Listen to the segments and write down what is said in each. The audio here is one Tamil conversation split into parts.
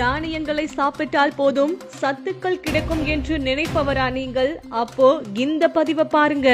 தானியங்களை சாப்பிட்டால் போதும் சத்துக்கள் கிடைக்கும் என்று நினைப்பவரா நீங்கள்? அப்போ இந்த பதிவை பாருங்க.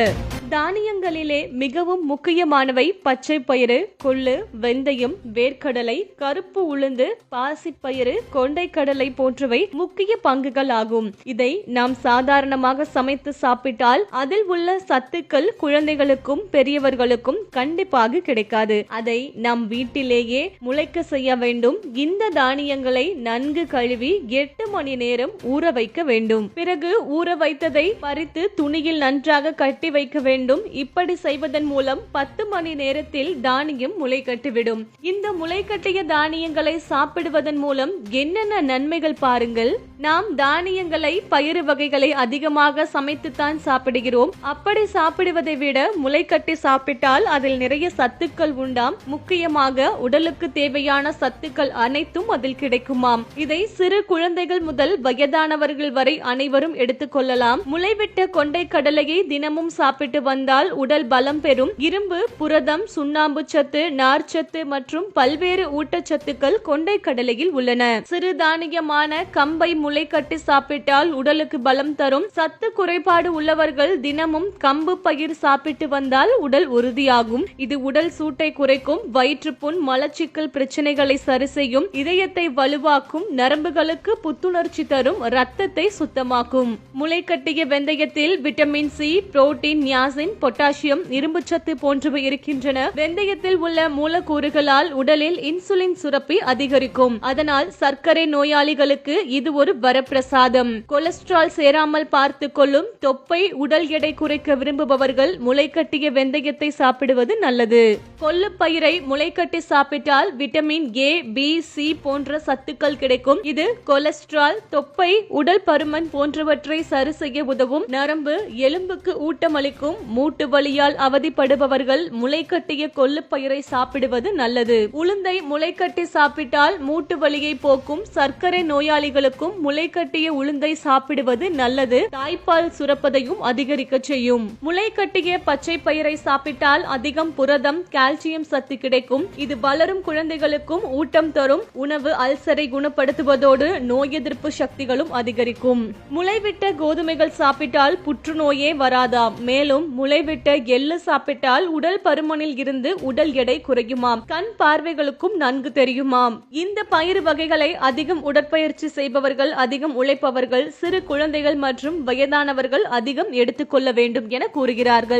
தானியங்களிலே மிகவும் முக்கியமானவை பச்சை பயிறு, கொள்ளு, வெந்தயம், வேர்க்கடலை, கருப்பு உளுந்து, பாசிப்பயிறு, கொண்டைக்கடலை போன்றவை முக்கிய பங்குகள் ஆகும். இதை நாம் சாதாரணமாக சமைத்து சாப்பிட்டால் அதில் உள்ள சத்துக்கள் குழந்தைகளுக்கும் பெரியவர்களுக்கும் கண்டிப்பாக கிடைக்காது. அதை நம் வீட்டிலேயே முளைக்க செய்ய வேண்டும். இந்த தானியங்களை நன்கு கழுவி 8 மணி நேரம் ஊற வைக்க வேண்டும். பிறகு ஊற வைத்ததை பறித்து துணியில் நன்றாக கட்டி வைக்க வேண்டும். இப்படி செய்வதன் மூலம் 10 மணி நேரத்தில் தானியம் முளை கட்டிவிடும். இந்த முளை கட்டிய தானியங்களை சாப்பிடுவதன் மூலம் என்னென்ன நன்மைகள் பாருங்கள். நாம் தானியங்களை, பயிறு வகைகளை அதிகமாக சமைத்துத்தான் சாப்பிடுகிறோம். அப்படி சாப்பிடுவதை விட முளை கட்டி சாப்பிட்டால் அதில் நிறைய சத்துக்கள் உண்டாம். முக்கியமாக உடலுக்கு தேவையான சத்துக்கள் அனைத்தும் அதில் கிடைக்குமாம். இதை சிறு குழந்தைகள் முதல் வயதானவர்கள் வரை அனைவரும் எடுத்துக்கொள்ளலாம். முளைவிட்ட கொண்டை கடலையை தினமும் சாப்பிட்டு வந்தால் உடல் பலம் பெறும். இரும்பு, புரதம், சுண்ணாம்பு சத்து, நார்ச்சத்து மற்றும் பல்வேறு ஊட்டச்சத்துக்கள் கொண்டை கடலையில் உள்ளன. சிறுதானியமான கம்பை முளை கட்டி சாப்பிட்டால் உடலுக்கு பலம் தரும். சத்து குறைபாடு உள்ளவர்கள் தினமும் கம்பு பயிர் சாப்பிட்டு வந்தால் உடல் உறுதியாகும். இது உடல் சூட்டை குறைக்கும், வயிற்றுப்புண், மலச்சிக்கல் பிரச்சனைகளை சரி செய்யும், இதயத்தை வலுவாக்கும், நரம்புகளுக்கு புத்துணர்ச்சி தரும், ரத்தத்தை சுத்தமாக்கும். முளை கட்டிய வெந்தயத்தில் vitamin C, protein, niacin, potassium, இரும்புச்சத்து போன்றவை இருக்கின்றன. வெந்தயத்தில் உள்ள மூலக்கூறுகளால் உடலில் இன்சுலின் சுரப்பி அதிகரிக்கும். அதனால் சர்க்கரை நோயாளிகளுக்கு இது ஒரு வரப்பிரசாதம். கொலஸ்ட்ரால் சேராமல் பார்த்துக் கொள்ளும். தொப்பை, உடல் எடை குறைக்க விரும்புபவர்கள் முளை கட்டிய வெந்தயத்தை சாப்பிடுவது நல்லது. கொள்ளு பயிரை முளை கட்டி சாப்பிட்டால் விட்டமின் ஏ, பி, சி போன்ற சத்துக்கள் கிடைக்கும். இது கொலஸ்ட்ரால், தொப்பை, உடல் பருமன் போன்றவற்றை சரி செய்ய உதவும். நரம்பு, எலும்புக்கு ஊட்டமளிக்கும். மூட்டு வலியால் அவதிப்படுபவர்கள் முளை கட்டிய கொள்ளு பயிரை சாப்பிடுவது நல்லது. உளுந்தை முளை கட்டி சாப்பிட்டால் மூட்டு வலியை போக்கும். சர்க்கரை நோயாளிகளுக்கும் முளை கட்டிய உளுந்தை சாப்பிடுவது நல்லது. தாய்ப்பால் சுரப்பதையும் அதிகரிக்க செய்யும். முளை கட்டிய பச்சை பயிரை சாப்பிட்டால் அதிகம் புரதம், கால்சியம் சத்து கிடைக்கும். இது வளரும் குழந்தைகளுக்கும் ஊட்டம் தரும். உணவு அல்சரை குணப்படுத்துவதோடு நோய் எதிர்ப்பு சக்திகளும் அதிகரிக்கும். முளைவிட்ட கோதுமைகள் சாப்பிட்டால் புற்றுநோயே வராதாம். மேலும் முளைவிட்ட எள்ளு சாப்பிட்டால் உடல் பருமனில் இருந்து உடல் எடை குறையுமாம். கண் பார்வைகளுக்கும் நன்கு தெரியுமாம். இந்த பயிறு வகைகளை அதிகம் உடற்பயிற்சி செய்பவர்கள், அதிகம் உழைப்பவர்கள், சிறு குழந்தைகள் மற்றும் வயதானவர்கள் அதிகம் எடுத்துக்கொள்ள வேண்டும் என கூறுகிறார்கள்.